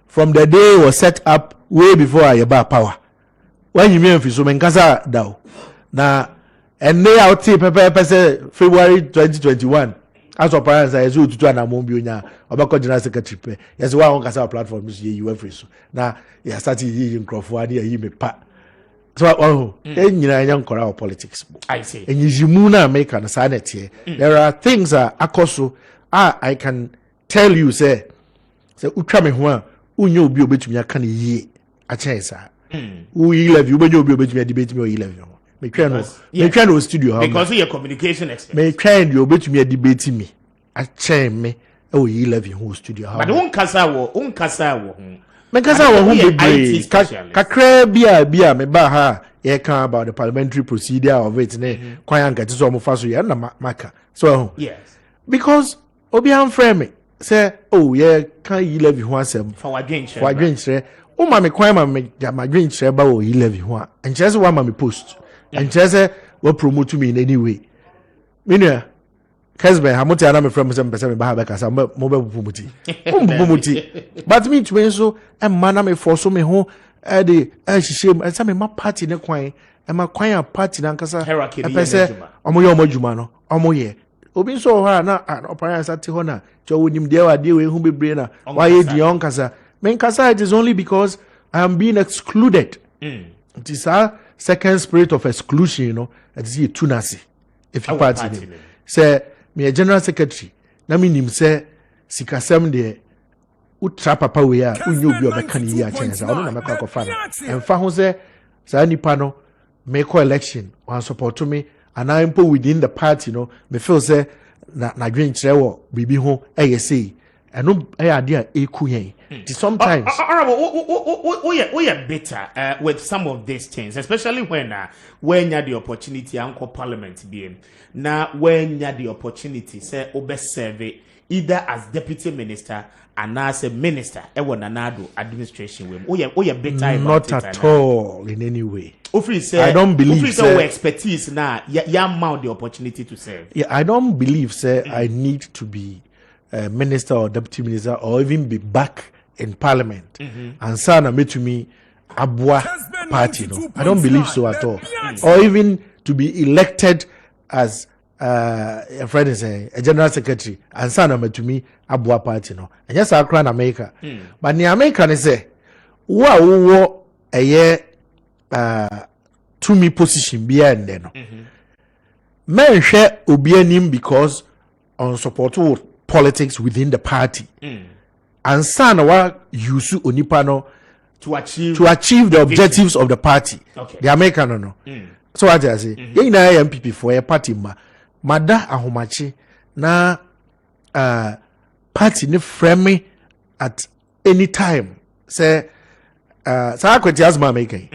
from the day it was set up way before I got power. When you mean so menkasa daw. Na and they out February 2021 as Opare-Ansah is to do an ammonia about general secretary. Yes, one on Casa platform is you free. Now, you started using Crawford, you may pat. So, young corral politics. I see. And you muna make an sanity. There are things I can tell you, say, Uchame Hua, Unyo be obey to me, I can ye a chance. We love you, but you'll be able to debate me or 11. Me try no studio because we are communication expert. Me try you obey to me debate me. A chain me. Oh, 11 who studio. But don't kasa wo. Me kasa wo who be kakra bia me ba ha. Ye kan about the parliamentary procedure of it. Ne kwan get so mo fa so ye na maka. So yes. Because obi am frame me say oh yeah kan 11 who asem for wadwen chere. O ma me kwan ma me madwen chere ba o 11 who a. And just one ma me post. And just what promote me in any way. Meaning, Kessben, how much I am from some person behind back as a mobile pumuti. But me to so and man, I'm a for so me home at the shame and some of my party in a coin and my quiet party in Ancasa. And I say, Omo Jumano, Omo ye. Obin so her now and Opare-Ansah Tihona, Joe William Dewa, dear whom be brainer. Why is the young Casa? Main Casa, it is only because I am being excluded. It is our second spirit of exclusion, you know, at the tunasi. If you party, say, me a general secretary, na me nim say, Sikasem de utra papa we are, unyo bi obekani ya chance. I don't know make a fan. And fa ho say, say nipa no make election, one support to me, and I impo within the party, you know, me feel say na dwen kire wo bibi ho say. And no idea sometimes we are better with some of these things, especially when you had the opportunity uncle parliament being now when you had the opportunity say obe serve either as deputy minister and as a minister nanado administration we are better not at all in any way. I don't believe so expertise now mount the opportunity to serve. Yeah, I don't believe I need to be minister or deputy minister or even be back in parliament and sana me to me abwa party no. I don't believe so at all. Or even to be elected as a friend is a general secretary and sana me to me abwa party no. And yes I crown America. But in America they say wo a year to me position behind there no. Men share obianim because on support politics within the party. And son wa use onipano to achieve the objectives of the party. Okay. The American no. So what I say, you na NPP for a party mada ahomachi na party ni frame at any time. Say sa akwati asma making.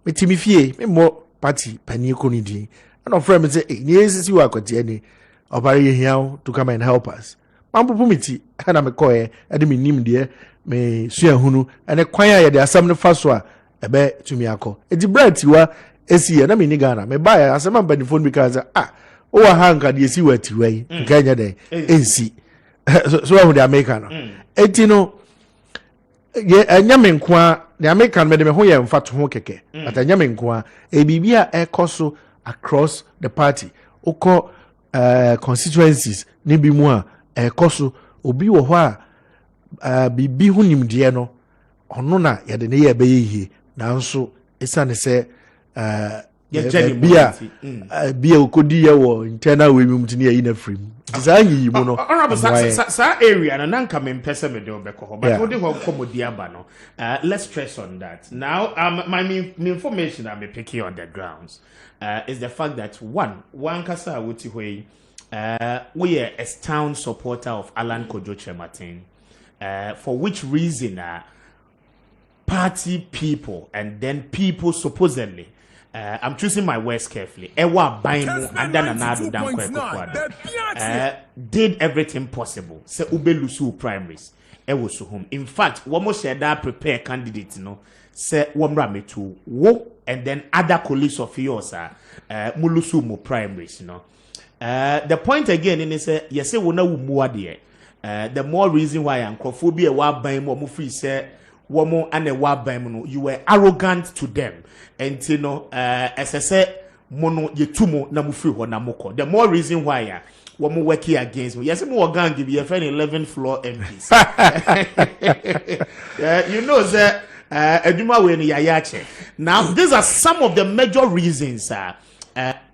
Me timi fie me mo party pani ko ni din. And of frame say ni esisi wa akwati ani Opare here to come and help us. Mambo pumiti kana me koye ade me nim de me sua hunu ene kwan ya de asam ne fa so a ebe tumi akọ edi bright wa esi ya na me ni Ghana me ba ya asam ba ni phone because o wa hanka de esi wa ti wai nka nya de ensi so wa de America no eti no ye anya me nkoa de America me de me ho ye mfa to ho keke but anya me nkoa e bibia e koso across the party oko constituencies ni bi mu a ekoso obi wo ho a bibi hu nimde no ono na ye de ne ye be yie nanso esane se bia okodi ye wo internal we mu mtini ye na free design yi mu no sa area na nanka me mpese me de obeko ho but we ho komodi aba no let's stress on that now. My information I'm picking on the grounds is the fact that one kasa wuti hoi we are a town supporter of Alan Kojo Martin, for which reason party people and then people supposedly I'm choosing my words carefully ewa baimu and then another did everything possible say ube lusu primaries ewo so home. In fact one said that prepare candidate no say wamra metu wo and then other colleagues of yours mulusu mo primaries you know. The point again in is yes say wona wo mu ade the more reason why ankophobia wa ban mo free say womo ane wa ban no you were arrogant to them and you know as I say mono ye tumo na mu free ho na moko. The more reason why woman working against me. Yes, more gang give you a 11th floor MPs. You know that Eduma we ni yayache. Now these are some of the major reasons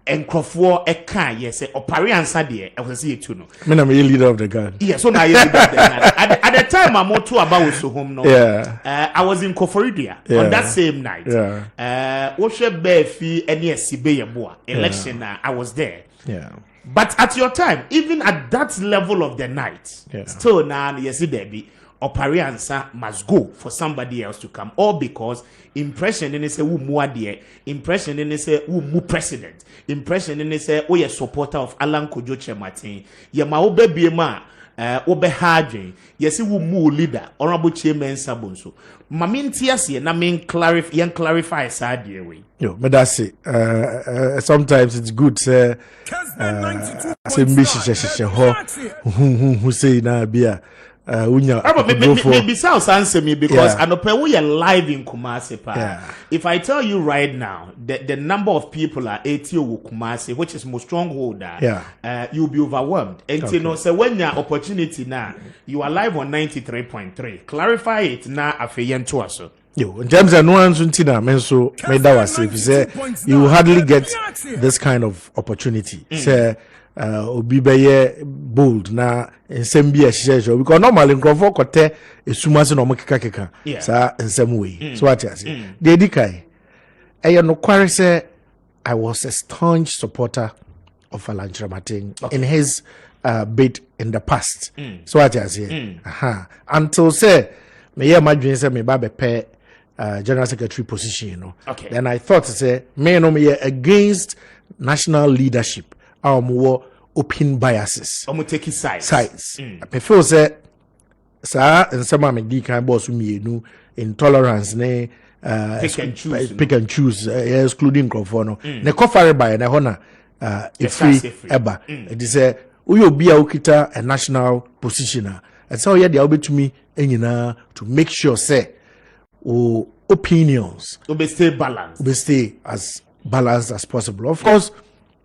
and Crawford yes Opare-Ansah there I was see it too no. I mean I'm a leader of the gang. Yeah, so now leader of the gang. At the time I'm more too about so home no. Yeah. I was in Koforidia on that same night. Yeah. Oshe Befi NSCB election I was there. Yeah. But at your time, even at that level of the night, still now, yes, there be Opare-Ansah must go for somebody else to come, all because impression in say who more there, impression in say who mu president, impression in say oh a supporter of Alan Kojo Martin, ye ma obe be ma obe hardwin, yes who mu leader, honorable chairman Sabonso. Mamintias na main clarify side way. Yo, but that's it. Sometimes it's good say who say na bia maybe sounds answer me because I know we are live in Kumasi. If I tell you right now the number of people are 80 Kumasi, which is more stronghold, you'll be overwhelmed. And you know, so when your opportunity now, you are live on 93.3. Clarify it now afayen to us. Yo, in terms of no one menso made that was safe. Say you hardly get this kind of opportunity. Say obi beye bold na nsem bi ehye because normally nkrofo kote esumase no mokeka sa nsem we so what you say dey dikai eyo no kware say I was a staunch supporter of Alan Martin in his bid in the past so what you say until say me hear madwin say me ba be pay general secretary position, you know. Then I thought say me no me against national leadership more open biases. Take his sides. I feel say sir and some of me kind boss me no intolerance ne pick and choose excluding Crawford ne kofare by na hona free eba it is say we obi a ukita a national positioner and so yeah they will be to me to make sure say opinions will stay balanced. Will stay as balanced as possible. Of course,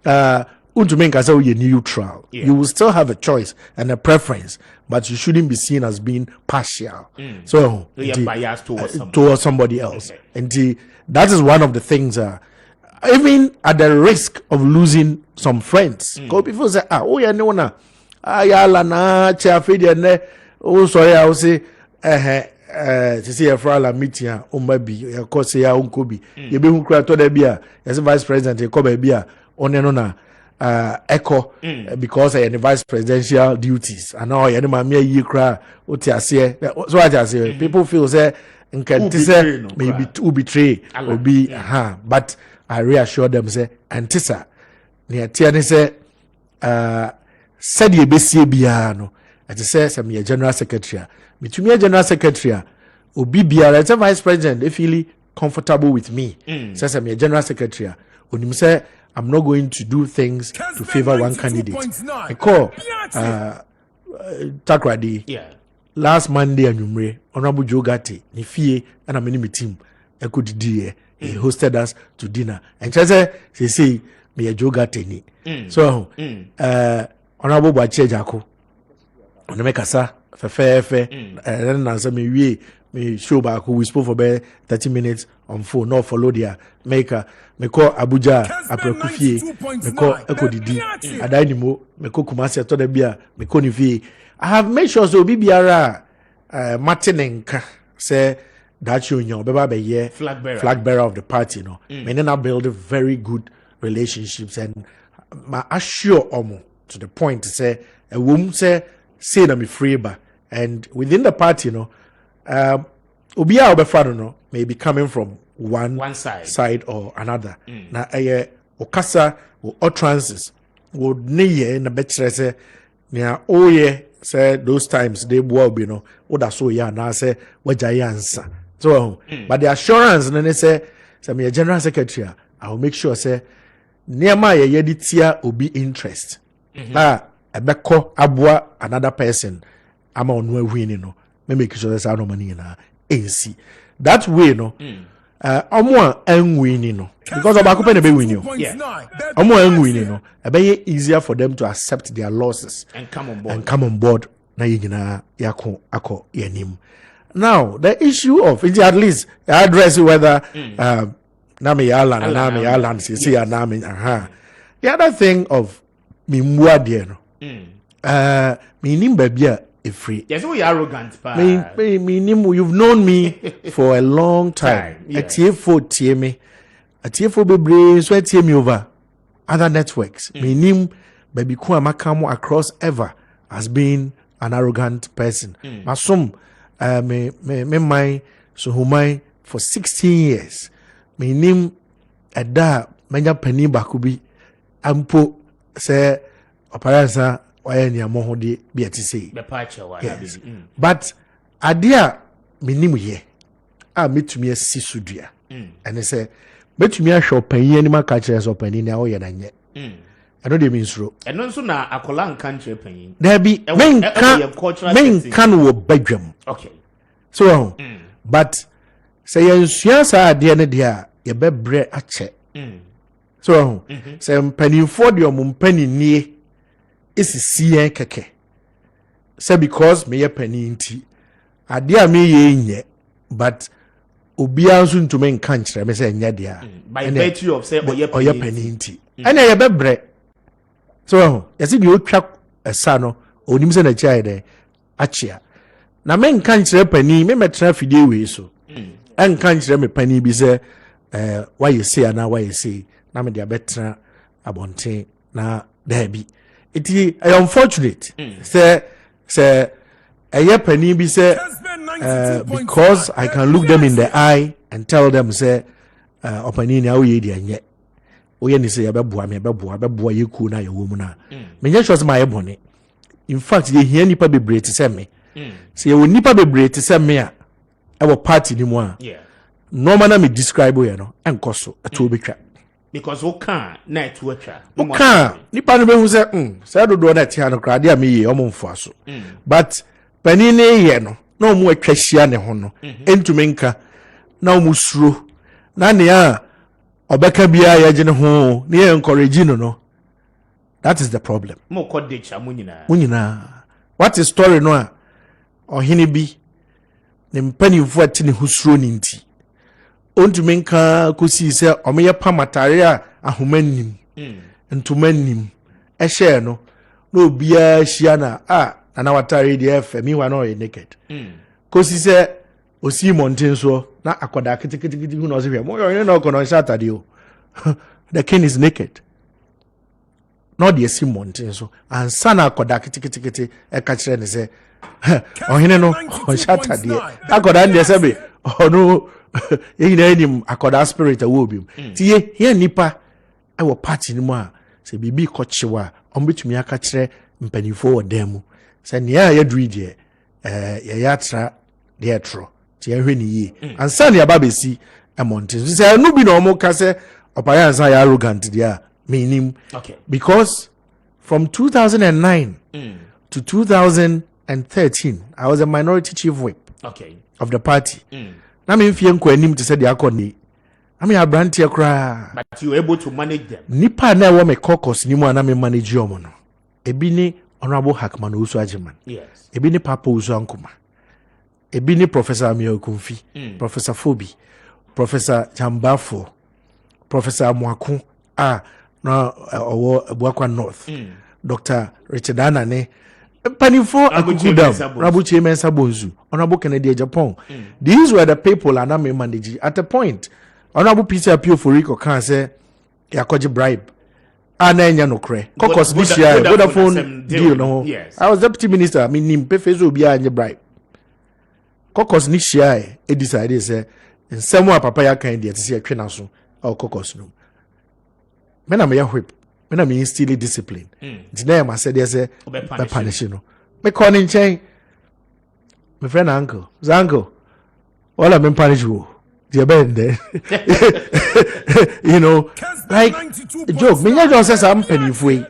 to make as you're neutral, you will still have a choice and a preference, but you shouldn't be seen as being partial. So you're biased towards somebody else. And that is one of the things. Even at the risk of losing some friends, because people say, oh yeah, no na, yeah, lana, chafe oh sorry, I will say, to see a frala meeting umbabi ya kose ya unkobi yebe hu kra to da bia as vice president e ko ba bia oneno na echo because the vice presidential duties and all ya ma me yi kra oti ase so what I say people feel say nkanti say maybe to betray obi but I reassure them say antisa ne atia ne say said ye besie bia no I just say some general secretary between general secretary obi biara as a vice president they feel comfortable with me says I'm a general secretary when say I'm not going to do things to favor one candidate. I call Takradi last Monday and Yumre Honorable Joe Gatti ni fie and I'm in my team I could he hosted us to dinner and she say me a Joe Gatti ni so Honorable Bache Jako on the mekasa fefe then answer me show back we spoke for about 30 minutes on phone no follow there maker me call Abuja aprekufie me call ekodidi adainimo me call Kumasi to the bia me call ni I have made sure so bibiara Martinenka say that you know beba be ye flag bearer of the party no me then I build very good relationships and my assure omo to the point to say a woman say na me free ba and within the party no obia obefado no may be coming from one side or another na okasa or utterances would ne na betre say na oye say those times they will be no what so ya na say wajaye answer so but the assurance na say me general secretary I will make sure say niema ye yeditia obi interest ebeko aboa another person ama onu ahuni no me make sure say no money na AC that way no omo an winning no because of Bakupe be winning. Omo an winning no. Ebe easier for them to accept their losses and come on board. Na yina yako ako yenim. Now the issue of at least address whether nami yalan see nami the other thing of me muadie no me nim babia free. Yes, we arrogant pa. Me nim you've known me for a long time. Atie me bebre so atie me over other networks. Me nim baby ku amakamo across ever as being an arrogant person. Masum me my so humai for 16 years. Me nim ada menya pani bakubi ampo say Opare-Ansah why ni amoho de be atise. Yes. But adia me nim ye a metumi asi sudua. And say metumi ahwe opanyi ani maka kire so opanyi na wo ye na nye. I know they mean so. And also na akola nkanche panyin. There be men can wo badwam. Okay. So but say yensua sa ade ne dia ye bebre ache. So say mpanimfo de omumpani nie esisi keke. Say because me ye pani nti ade a me ye nye but obi anso ntumi nka nkyere me say nya dia. By virtue of say oye pani nti. Ene ye bebre. So you see the otwa esa no onim se na chia de achia na men kan kire pani me metra fidie we so en kan kire me pani bi se why you say na why you say na me dia betra abonten na there bi it is unfortunate say pani bi say because I can look them in the eye and tell them say opani na we dey anye oye ni say abeboa ye ku na ye wo mu na me nya sure say my bone in fact ye hia nipa bebre te say me say ye wo nipa bebre te say me a e wo party ni mu a normal na me describe ye no enko so eto obetwa because who can na eto atwa who can nipa no be hu say say dodo na tia no kra de a me ye omo mfo aso but pani ne ye no na omo atwa hia ne ho no entumi nka na omo suro na ne a obeka bia ya gene ho na encourage no that is the problem mo kodecha munyina what is story no a ohene bi ne mpanimfo ati ne husuro ni nti ontumi nka kosi se omeye pamatare a ahomanim ntomanim ehye no na obia hia na watare de fami wa no naked kosi se osi mountain so na akoda kitikiti hu no se hwe mo yo no kono shatade o the king is naked not the osi mountain so and sana akoda kitikiti e ka kire ne se ohene no on shatade akoda ne se be ono yin na enim akoda spirit a wo bi tie here nipa e wo party ni mu a se bibi ko chewa on betumi aka kire mpanifo odam se ne ya yaduri de ye yatra de etro tie hwe ni yi ansa ya babesi mountain se no bi no mo ka se Opare-Ansah ya arrogant dia meaning because from 2009 to 2013 I was a minority chief whip of the party na me mfie nko anim to say the akoni I mean abrantie kra but you able to manage them nipa na wo me caucus ni mu na me manage omo no ebi ni honorable Hackman Osu Ajiman ebi ni Papa Osu Ankuma ebi ni Professor Amio Kumfi Professor Fobi Professor Chambafo Professor Mwaku na Buakwa North Dr. Richard Anane Panifo Akukudam Rabuchi Mensa Bonzu Honorable Kennedy Japan these were the people and I'm managing at a point Honorable Peter Appeal for Rico can say yakoji bribe ananya no kre caucus this year Vodafone deal no I was deputy minister I mean nimpe fezo obi anye bribe caucus this year e decide say nsemo a papa ya kan de tse atwe na so o caucus no me na me ya whip me na me instill discipline ntina ya ma say dey say be punish no me call in chain my friend uncle zango all me punish you the bend you know like joke me nya just say some penifo yi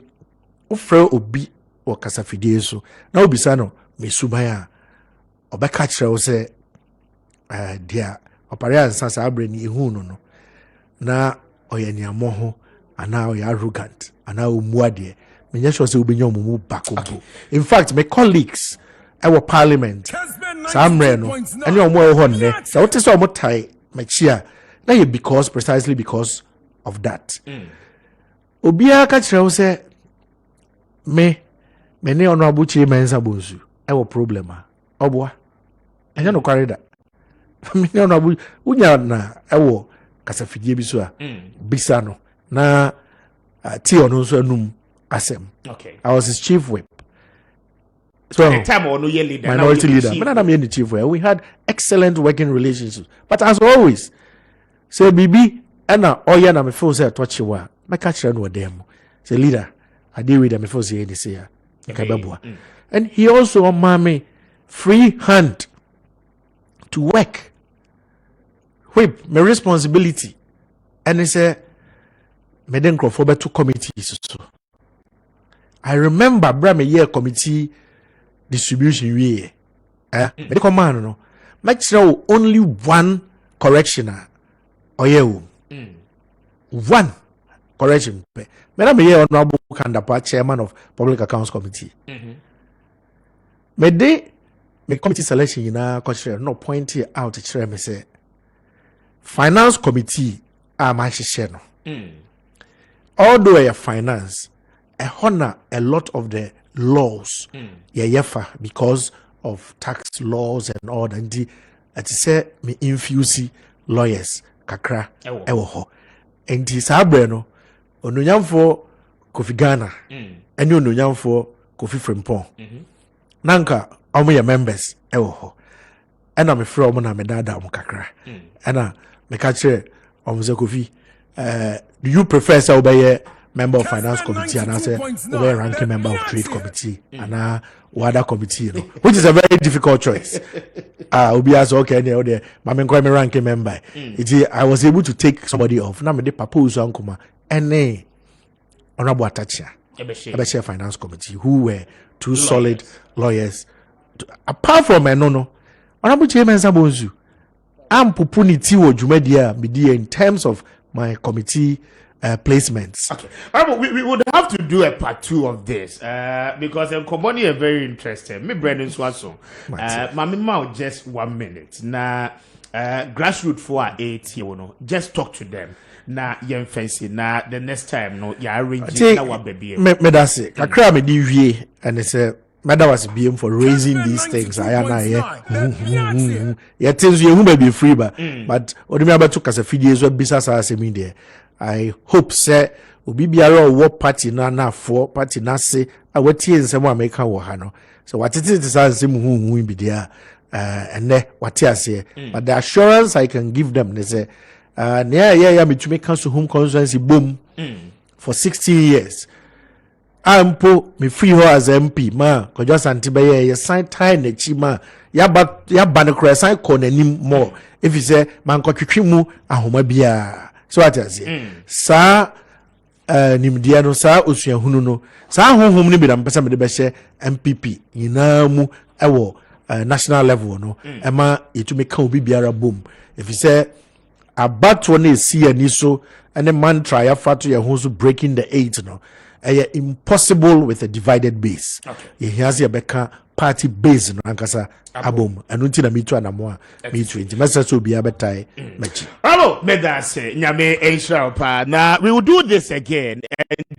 o frɛ obi o kasa fidie so na obi sa no me suban a obeka kire wo say dia Opare-Ansah saa abre ni ehu no na oyeniamo ho ana oy arrogant ana omuade menye sure say obenya omumu bakompo in fact my colleagues our parliament samre no any omo e ho nne say what is omo tai machia na ye because precisely because of that obia ka kire wo say me ne ono abuchi mensa bonsu e wo problem a oboa anya no kware da me ne ono abu unya na e wo kasafidie bi so a bisa no na ti ono so anum asem. Okay. I was his chief whip. So the time or no leader, minority leader. But I'm the chief whip. We had excellent working relationships. But as always, say Bibi and oya na me feel say touch you wa. My catch no them. Say leader, I deal with them me feel say any say. And he also on me free hand to work. Whip my responsibility. And he say me then go for two committees so. I remember bra me year committee distribution we me command no make sure only one correctioner oye one correction me na me year honorable Kandapa chairman of public accounts committee me dey me committee selection na culture no point out chere me say finance committee a ma hye no although a finance a honor a lot of the laws because of tax laws and all that and say me infuse lawyers kakra ewo ho and sabre no onunyamfo Kofi Ghana ene onunyamfo Kofi Frimpong nanka omo ye members ewo ho ena me frɛ omo na me dada omo kakra ena me ka kire omo ze Kofi do you prefer say obey member of finance committee and I say over ranking member of trade committee and other committee, which is a very difficult choice. Obi as okay, there, but I'm ranking member. I was able to take somebody off. Now me propose Ankuma and honorable Atacha, Abeshia finance committee, who were two solid lawyers. Apart from no, honorable Chairman Sabonzu, I'm pupuniti wo jumedia media in terms of my committee placements. Okay. We would have to do a part 2 of this because Komoni are very interested. Me Brendan Swanson. Mami Mao just 1 minute. Na grassroots for 8 you know. Just talk to them. Na yen fancy na the next time no ya arrange na wa baby. Me that's it. Kakra me di wie and they say Mother was being for raising these things. I am not yeah. Things you who may be free, but what me about to as a few days what business as a media. I hope say obi biara what party na for party na say I what tie nsem America wo ha no. So what it is nsem hu be there and what I say. But the assurance I can give them they say yeah me to make council home constituency boom for 16 years. Ampo me free her as MP ma ko just antibeye ye sign tie na chi ma ya ba ne kra sign ko nanim more if you say man ko twetwe mu ahoma bia so what I say sa nimdia no sa osuahunu no sa honhom ni bi da mpesa me de be hye NPP nyina mu ewo national level no ema yetumi ka obi biara bom if you say abato na esi ani so and mantra ya fato ya ho so breaking the 8 no impossible with a divided base. Okay. He has a beka party base no ankasa abom. Anu nti na mitu anamoa mitu nti message so bia betai mechi. Hello, me that say nyame Israel pa. Now we will do this again and